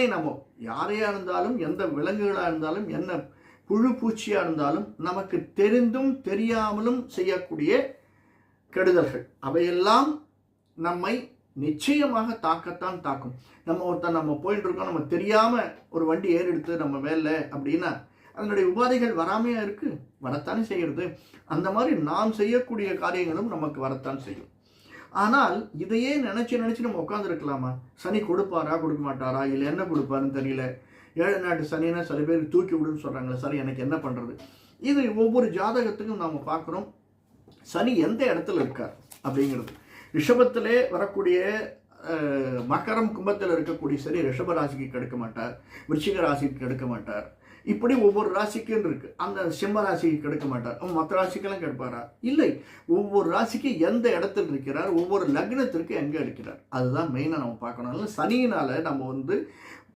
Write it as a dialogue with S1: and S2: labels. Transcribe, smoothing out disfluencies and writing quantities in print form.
S1: நம்ம யாரையா இருந்தாலும், எந்த விலங்குகளாக இருந்தாலும், என்ன புழு பூச்சியாக இருந்தாலும் நமக்கு தெரிந்தும் தெரியாமலும் செய்யக்கூடிய கெடுதல்கள் அவையெல்லாம் நம்மை நிச்சயமாக தாக்கத்தான் தாக்கும். நம்ம போயிட்டு இருக்கோம், நம்ம தெரியாமல் ஒரு வண்டி ஏறெடுத்து நம்ம மேலே அப்படின்னா அதனுடைய உபாதைகள் வராமையா இருக்கு, வரத்தானே செய்கிறது. அந்த மாதிரி நாம் செய்யக்கூடிய காரியங்களும் நமக்கு வரத்தான் செய்யும். ஆனால் இதையே நினச்சி நம்ம உட்காந்துருக்கலாமா? சனி கொடுப்பாரா கொடுக்க மாட்டாரா, இல்லை என்ன கொடுப்பாருன்னு தெரியல, 7 நாட்டு சனின்னா சில பேர் தூக்கி விடுன்னு சொல்கிறாங்களே, சரி எனக்கு என்ன பண்ணுறது? இது ஒவ்வொரு ஜாதகத்துக்கும் நாம் பார்க்குறோம் சனி எந்த இடத்துல இருக்கார் அப்படிங்கிறது. ரிஷபத்திலே வரக்கூடிய மகரம் கும்பத்தில் இருக்கக்கூடிய சரி ரிஷப ராசிக்கு கெடுக்க மாட்டார், விருச்சிக ராசிக்கு கெடுக்க மாட்டார். இப்படி ஒவ்வொரு ராசிக்குன்னு இருக்கு. அந்த சிம்ம ராசிக்கு கெடுக்க மாட்டார், மற்ற ராசிக்கெல்லாம் கெடுப்பாரா? இல்லை. ஒவ்வொரு ராசிக்கு எந்த இடத்துல இருக்கிறார், ஒவ்வொரு லக்னத்திற்கு எங்கே இருக்கிறார், அதுதான் மெயினாக நம்ம பார்க்கணும். சனியினால நம்ம